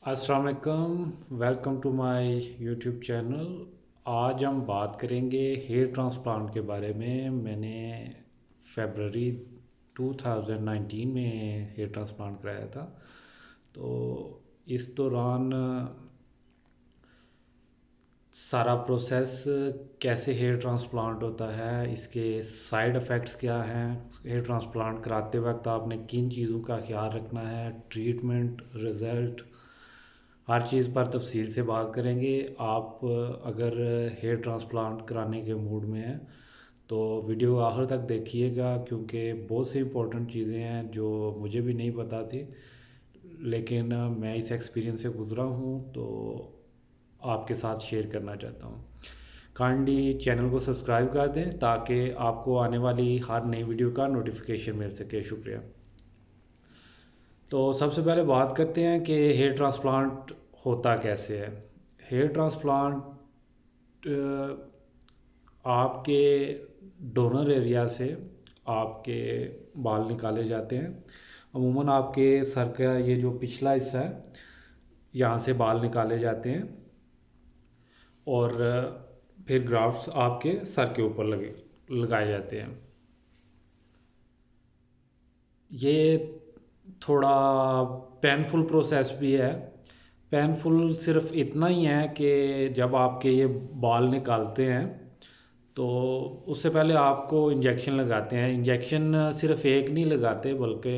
अस्सलाम वालेकुम, welcome to my YouTube channel. आज हम बात करेंगे हेयर ट्रांसप्लांट के बारे में। मैंने फेबररी 2019 में हेयर ट्रांसप्लांट कराया था। तो इस दौरान सारा प्रोसेस, कैसे हेयर ट्रांसप्लांट होता है, इसके साइड इफ़ेक्ट्स क्या हैं, हेयर ट्रांसप्लांट कराते वक्त आपने किन चीज़ों का ख्याल रखना है, ट्रीटमेंट, रिज़ल्ट, हर चीज़ पर तफसील से बात करेंगे। आप अगर हेयर ट्रांसप्लांट कराने के मूड में हैं तो वीडियो आखिर तक देखिएगा, क्योंकि बहुत सी इंपॉर्टेंट चीज़ें हैं जो मुझे भी नहीं पता थी, लेकिन मैं इस एक्सपीरियंस से गुज़रा हूँ तो आपके साथ शेयर करना चाहता हूँ। काइंडली चैनल को सब्सक्राइब कर दें ताकि आपको आने वाली हर नई वीडियो का नोटिफिकेशन मिल सके। शुक्रिया। तो सबसे पहले बात करते हैं कि हेयर ट्रांसप्लांट होता कैसे है। हेयर ट्रांसप्लांट आपके डोनर एरिया से आपके बाल निकाले जाते हैं। अमूमन आपके सर का ये जो पिछला हिस्सा है, यहाँ से बाल निकाले जाते हैं और फिर ग्राफ्ट्स आपके सर के ऊपर लगाए जाते हैं। ये थोड़ा पेनफुल प्रोसेस भी है। पेनफुल सिर्फ इतना ही है कि जब आपके ये बाल निकालते हैं तो उससे पहले आपको इंजेक्शन लगाते हैं। इंजेक्शन सिर्फ एक नहीं लगाते, बल्कि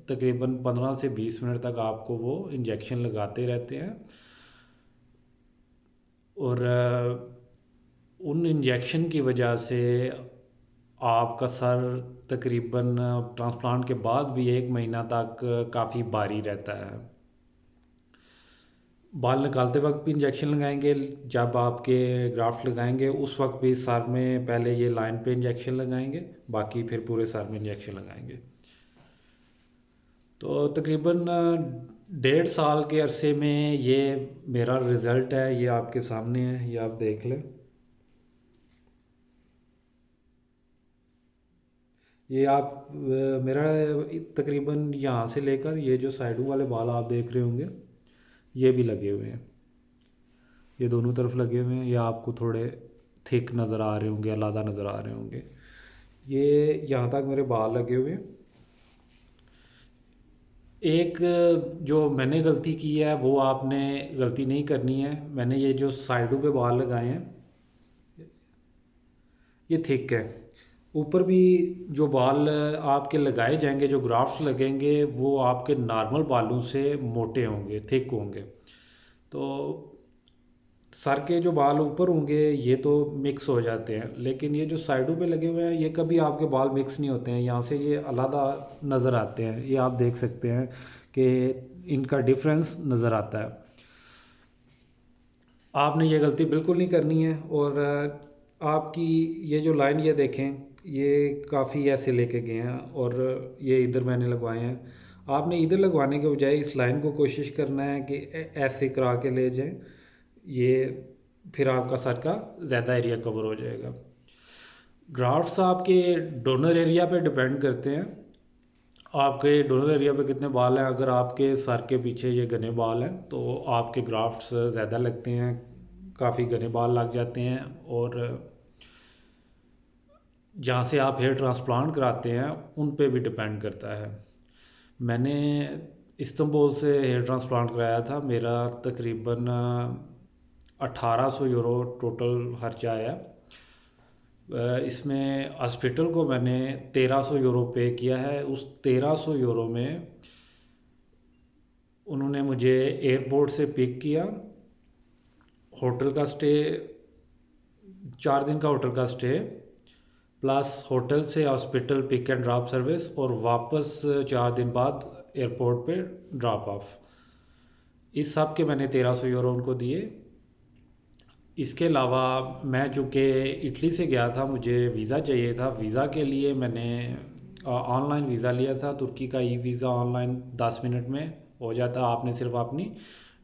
तकरीबन 15 से 20 मिनट तक आपको वो इंजेक्शन लगाते रहते हैं। और उन इंजेक्शन की वजह से आपका सर तकरीबन ट्रांसप्लांट के बाद भी 1 महीना तक काफ़ी भारी रहता है। बाल निकालते वक्त भी इंजेक्शन लगाएंगे, जब आपके ग्राफ्ट लगाएंगे उस वक्त भी सर में पहले ये लाइन पे इंजेक्शन लगाएंगे, बाकी फिर पूरे सर में इंजेक्शन लगाएंगे। तो तकरीबन 1.5 साल के अरसे में ये मेरा रिज़ल्ट है, ये आपके सामने है, ये आप देख लें। ये आप मेरा तकरीबन यहाँ से लेकर ये जो साइडों वाले बाल आप देख रहे होंगे, ये भी लगे हुए हैं। ये दोनों तरफ लगे हुए हैं। ये आपको थोड़े थिक नज़र आ रहे होंगे, अलग नज़र आ रहे होंगे। ये यहाँ तक मेरे बाल लगे हुए हैं। एक जो मैंने गलती की है वो आपने गलती नहीं करनी है। मैंने ये जो साइडों पे बाल लगाए हैं ये थिक है। ऊपर भी जो बाल आपके लगाए जाएंगे, जो ग्राफ्ट्स लगेंगे, वो आपके नॉर्मल बालों से मोटे होंगे, थिक होंगे। तो सर के जो बाल ऊपर होंगे ये तो मिक्स हो जाते हैं, लेकिन ये जो साइडों पे लगे हुए हैं ये कभी आपके बाल मिक्स नहीं होते हैं। यहाँ से ये अलग नज़र आते हैं, ये आप देख सकते हैं कि इनका डिफरेंस नज़र आता है। आपने ये गलती बिल्कुल नहीं करनी है। और आपकी ये जो लाइन ये देखें, ये काफ़ी ऐसे लेके गए हैं और ये इधर मैंने लगवाए हैं। आपने इधर लगवाने के बजाय इस लाइन को कोशिश करना है कि ऐसे करा के ले जाएं। ये फिर आपका सर का ज़्यादा एरिया कवर हो जाएगा। ग्राफ्ट्स आपके डोनर एरिया पे डिपेंड करते हैं। आपके डोनर एरिया पे कितने बाल हैं। अगर आपके सर के पीछे ये घने बाल हैं तो आपके ग्राफ्ट्स ज़्यादा लगते हैं, काफ़ी घने बाल लग जाते हैं। और जहाँ से आप हेयर ट्रांसप्लांट कराते हैं उन पे भी डिपेंड करता है। मैंने इस्तांबुल से हेयर ट्रांसप्लांट कराया था। मेरा तकरीबन 1800 यूरो टोटल खर्चा आया। इसमें हॉस्पिटल को मैंने 1300 यूरो पे किया है। उस 1300 यूरो में उन्होंने मुझे एयरपोर्ट से पिक किया, होटल का स्टे, 4 दिन का होटल का स्टे, प्लस होटल से hospital pick and drop service, और वापस 4 दिन बाद एयरपोर्ट पे ड्रॉप ऑफ। इस सब के मैंने 1300 यूरो उनको दिए। इसके अलावा मैं चूँकि इटली से गया था, मुझे वीज़ा चाहिए था। वीज़ा के लिए मैंने ऑनलाइन वीज़ा लिया था। तुर्की का ई वीज़ा ऑनलाइन 10 मिनट में हो जाता है। आपने सिर्फ अपनी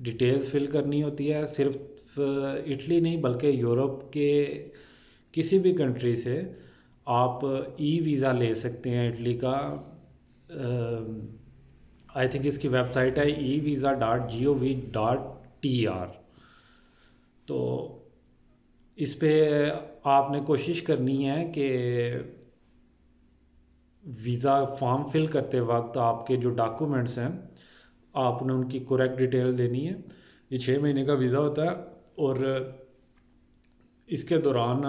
डिटेल्स फिल करनी होती है। सिर्फ इटली नहीं बल्कि यूरोप के किसी भी कंट्री से आप ई वीज़ा ले सकते हैं इटली का। आई थिंक इसकी वेबसाइट है evisa.gov.tr। तो इस पे आपने कोशिश करनी है कि वीज़ा फॉर्म फिल करते वक्त आपके जो डॉक्यूमेंट्स हैं आपने उनकी करेक्ट डिटेल देनी है। ये 6 महीने का वीज़ा होता है और इसके दौरान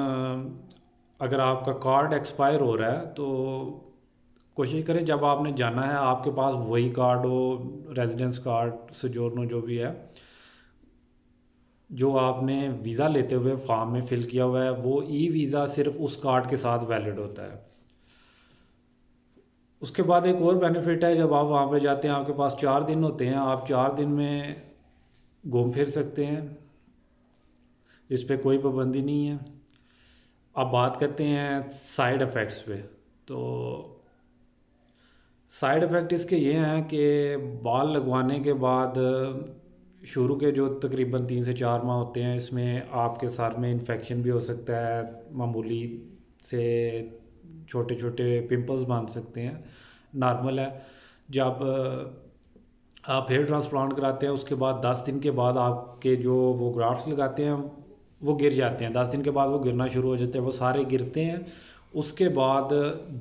अगर आपका कार्ड एक्सपायर हो रहा है तो कोशिश करें जब आपने जाना है आपके पास वही कार्ड हो, रेजिडेंस कार्ड सोजोर्नो जो भी है, जो आपने वीज़ा लेते हुए फॉर्म में फ़िल किया हुआ है, वो ई वीज़ा सिर्फ उस कार्ड के साथ वैलिड होता है। उसके बाद एक और बेनिफिट है, जब आप वहाँ पे जाते हैं आपके पास 4 दिन होते हैं, आप 4 दिन में घूम फिर सकते हैं, इस पे कोई पाबंदी नहीं है। अब बात करते हैं साइड इफ़ेक्ट्स पे। तो साइड इफ़ेक्ट इसके ये हैं कि बाल लगवाने के बाद शुरू के जो तकरीबन 3 से 4 माह होते हैं इसमें आपके सर में इन्फेक्शन भी हो सकता है, मामूली से छोटे छोटे पिंपल्स बन सकते हैं, नॉर्मल है। जब आप हेयर ट्रांसप्लांट कराते हैं उसके बाद 10 दिन के बाद आपके जो वो ग्राफ्ट्स लगाते हैं वो गिर जाते हैं, 10 दिन के बाद वो गिरना शुरू हो जाते हैं, वो सारे गिरते हैं। उसके बाद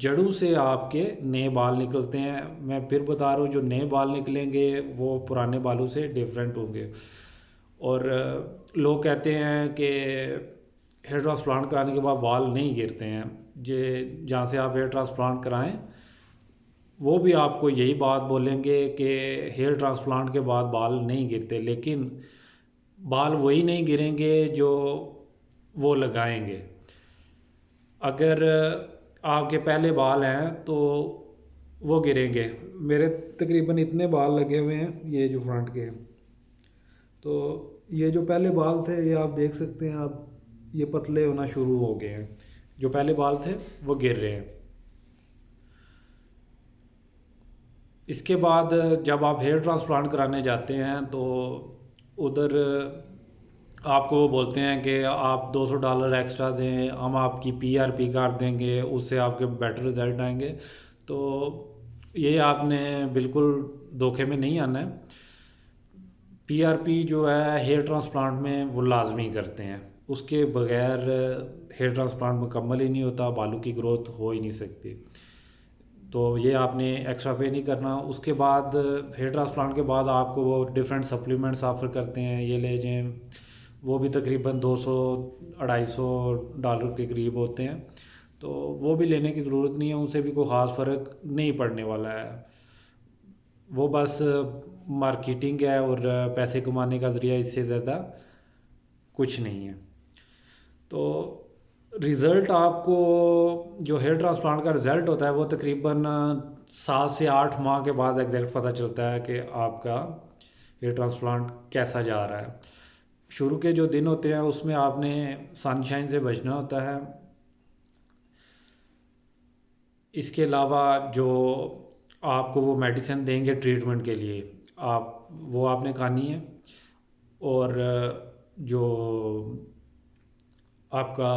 जड़ों से आपके नए बाल निकलते हैं। मैं फिर बता रहा हूँ, जो नए बाल निकलेंगे वो पुराने बालों से डिफरेंट होंगे। और लोग कहते हैं कि हेयर ट्रांसप्लांट कराने के बाद बाल नहीं गिरते हैं। जे जहाँ से आप हेयर ट्रांसप्लांट कराएं वो भी आपको यही बात बोलेंगे कि हेयर ट्रांसप्लांट के बाद बाल नहीं गिरते, लेकिन बाल वही नहीं गिरेंगे जो वो लगाएंगे। अगर आपके पहले बाल हैं तो वो गिरेंगे। मेरे तकरीबन इतने बाल लगे हुए हैं, ये जो फ्रंट के हैं, तो ये जो पहले बाल थे ये आप देख सकते हैं, अब ये पतले होना शुरू हो गए हैं। जो पहले बाल थे वो गिर रहे हैं। इसके बाद जब आप हेयर ट्रांसप्लांट कराने जाते हैं तो उधर आपको वो बोलते हैं कि आप $200 एक्स्ट्रा दें, हम आपकी पीआरपी कर देंगे, उससे आपके बेटर रिजल्ट आएंगे। तो ये आपने बिल्कुल धोखे में नहीं आना है। पीआरपी जो है हेयर ट्रांसप्लांट में वो लाजमी करते हैं, उसके बगैर हेयर ट्रांसप्लांट मुकम्मल ही नहीं होता, बालों की ग्रोथ हो ही नहीं सकती। तो ये आपने एक्स्ट्रा पे नहीं करना। उसके बाद हेयर ट्रांसप्लांट के बाद आपको वो डिफरेंट सप्लीमेंट्स ऑफ़र करते हैं, ये ले जाएं, वो भी तकरीबन 200-250 डॉलर के करीब होते हैं। तो वो भी लेने की ज़रूरत नहीं है, उनसे भी कोई ख़ास फ़र्क नहीं पड़ने वाला है। वो बस मार्केटिंग है और पैसे कमाने का ज़रिया, इससे ज़्यादा कुछ नहीं है। तो रिज़ल्ट आपको, जो हेयर ट्रांसप्लांट का रिज़ल्ट होता है वो तकरीबन 7 से 8 माह के बाद एग्जैक्ट पता चलता है कि आपका हेयर ट्रांसप्लांट कैसा जा रहा है। शुरू के जो दिन होते हैं उसमें आपने सनशाइन से बचना होता है। इसके अलावा जो आपको वो मेडिसिन देंगे ट्रीटमेंट के लिए, आप वो आपने खानी है। और जो आपका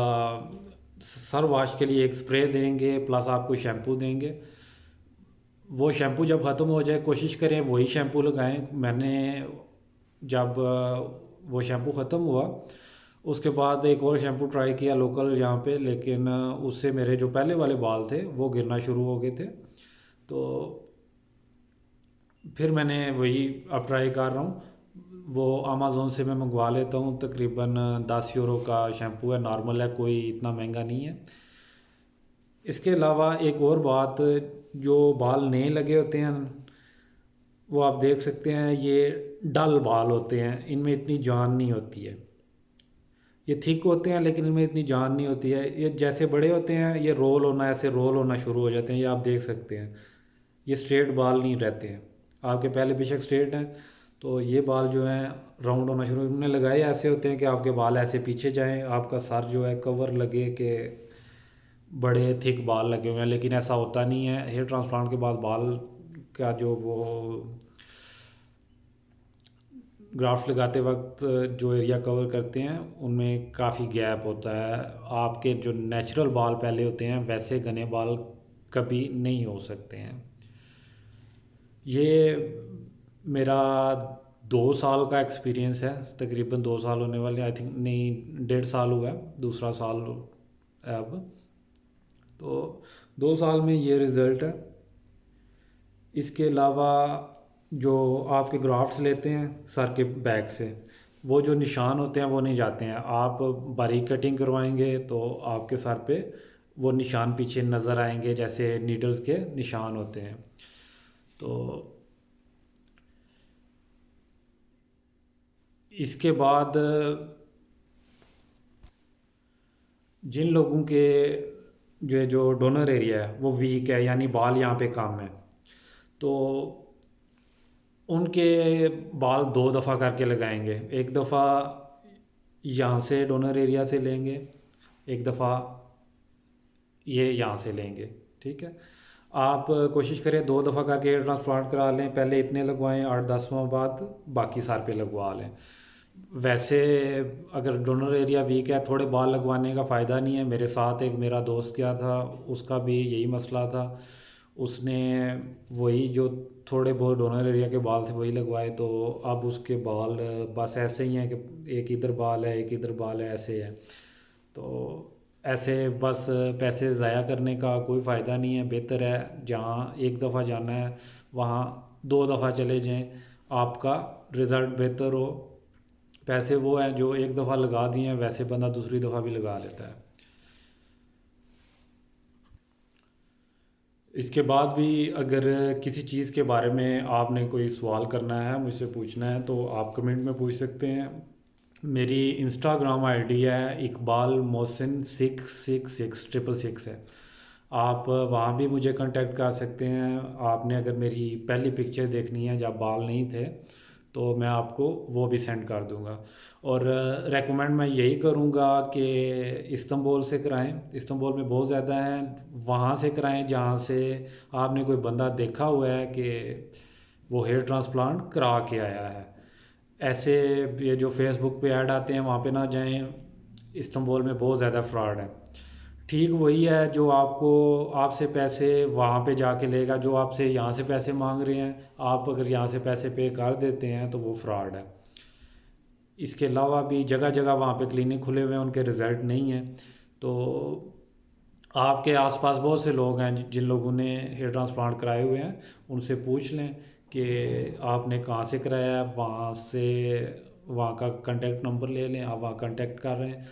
सर वॉश के लिए एक स्प्रे देंगे, प्लस आपको शैम्पू देंगे। वो शैम्पू जब ख़त्म हो जाए कोशिश करें वही शैम्पू लगाएं। मैंने जब वो शैम्पू ख़त्म हुआ उसके बाद एक और शैम्पू ट्राई किया लोकल यहाँ पे, लेकिन उससे मेरे जो पहले वाले बाल थे वो गिरना शुरू हो गए थे। तो फिर मैंने वही अब ट्राई कर रहा हूँ। वो अमेज़ोन से मैं मंगवा लेता हूँ, तकरीबन 10 यूरो का शैम्पू है, नॉर्मल है, कोई इतना महंगा नहीं है। इसके अलावा एक और बात, जो बाल नए लगे होते हैं वो आप देख सकते हैं, ये डल बाल होते हैं, इनमें इतनी जान नहीं होती है। ये थिक होते हैं लेकिन इनमें इतनी जान नहीं होती है। ये जैसे बड़े होते हैं ये रोल होना, ऐसे रोल होना शुरू हो जाते हैं, ये आप देख सकते हैं। ये स्ट्रेट बाल नहीं रहते हैं, आपके पहले बेशक स्ट्रेट हैं, तो ये बाल जो हैं राउंड होना शुरू, उन्होंने लगाए ऐसे होते हैं कि आपके बाल ऐसे पीछे जाएं, आपका सर जो है कवर लगे कि बड़े थिक बाल लगे हुए हैं, लेकिन ऐसा होता नहीं है। हेयर ट्रांसप्लांट के बाद बाल का जो वो ग्राफ्ट लगाते वक्त जो एरिया कवर करते हैं उनमें काफ़ी गैप होता है। आपके जो नेचुरल बाल पहले होते हैं वैसे घने बाल कभी नहीं हो सकते हैं। ये मेरा 2 साल का एक्सपीरियंस है, तकरीबन 2 साल होने वाले, आई थिंक, नहीं, 1.5 साल हुआ है, दूसरा साल है अब। तो 2 साल में ये रिज़ल्ट है। इसके अलावा जो आपके ग्राफ्ट्स लेते हैं सर के बैक से, वो जो निशान होते हैं वो नहीं जाते हैं। आप बारीक कटिंग करवाएंगे तो आपके सर पे वो निशान पीछे नज़र आएंगे, जैसे नीडल्स के निशान होते हैं। तो इसके बाद जिन लोगों के जो डोनर एरिया है वो वीक है, यानी बाल यहाँ पे कम है, तो उनके बाल 2 दफ़ा करके लगाएंगे। एक दफ़ा यहाँ से डोनर एरिया से लेंगे, एक दफ़ा ये यहाँ से लेंगे। ठीक है, आप कोशिश करें 2 दफ़ा करके हेयर ट्रांसप्लांट करा लें। पहले इतने लगवाएं, 8-10 माह बाद बाकी सार पे लगवा लें। वैसे अगर डोनर एरिया वीक है, थोड़े बाल लगवाने का फ़ायदा नहीं है। मेरे साथ एक मेरा दोस्त गया था, उसका भी यही मसला था। उसने वही जो थोड़े बहुत डोनर एरिया के बाल थे वही लगवाए, तो अब उसके बाल बस ऐसे ही हैं कि एक इधर बाल है, एक इधर बाल है, ऐसे है। तो ऐसे बस पैसे ज़ाया करने का कोई फ़ायदा नहीं है। बेहतर है जहाँ एक दफ़ा जाना है वहाँ 2 दफ़ा चले जाएं, आपका रिज़ल्ट बेहतर हो। पैसे वो हैं जो एक दफ़ा लगा दिए हैं, वैसे बंदा दूसरी दफ़ा भी लगा लेता है। इसके बाद भी अगर किसी चीज़ के बारे में आपने कोई सवाल करना है, मुझसे पूछना है, तो आप कमेंट में पूछ सकते हैं। मेरी इंस्टाग्राम आईडी है इकबाल मोहसिन 666666 है। आप वहाँ भी मुझे कांटेक्ट कर सकते हैं। आपने अगर मेरी पहली पिक्चर देखनी है जब बाल नहीं थे, तो मैं आपको वो भी सेंड कर दूँगा। और रेकमेंड मैं यही करूँगा कि इस्तांबुल से कराएं। इस्तांबुल में बहुत ज़्यादा हैं, वहाँ से कराएं जहाँ से आपने कोई बंदा देखा हुआ है कि वो हेयर ट्रांसप्लांट करा के आया है। ऐसे ये जो फेसबुक पे ऐड आते हैं वहाँ पे ना जाएं। इस्तांबुल में बहुत ज़्यादा फ्रॉड है। ठीक वही है जो आपको आपसे पैसे वहाँ पे जाके लेगा, जो आपसे यहाँ से पैसे मांग रहे हैं। आप अगर यहाँ से पैसे पे कर देते हैं तो वो फ्रॉड है। इसके अलावा भी जगह जगह वहाँ पे क्लिनिक खुले हुए हैं, उनके रिज़ल्ट नहीं हैं। तो आपके आसपास बहुत से लोग हैं जिन लोगों ने हेयर ट्रांसप्लांट कराए हुए हैं, उनसे पूछ लें कि आपने कहाँ से कराया है। वहाँ से वहाँ का कांटेक्ट नंबर ले लें, आप वहाँ कांटेक्ट कर रहे हैं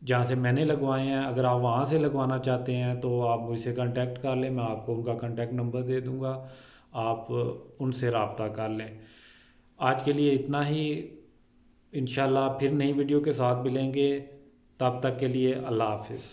जहाँ से मैंने लगवाए हैं। अगर आप वहाँ से लगवाना चाहते हैं तो आप मुझसे कांटेक्ट कर लें, मैं आपको उनका कांटेक्ट नंबर दे दूँगा, आप उनसे रब्ता कर लें। आज के लिए इतना ही। इंशाल्लाह फिर नई वीडियो के साथ मिलेंगे। तब तक के लिए अल्लाह हाफिज़।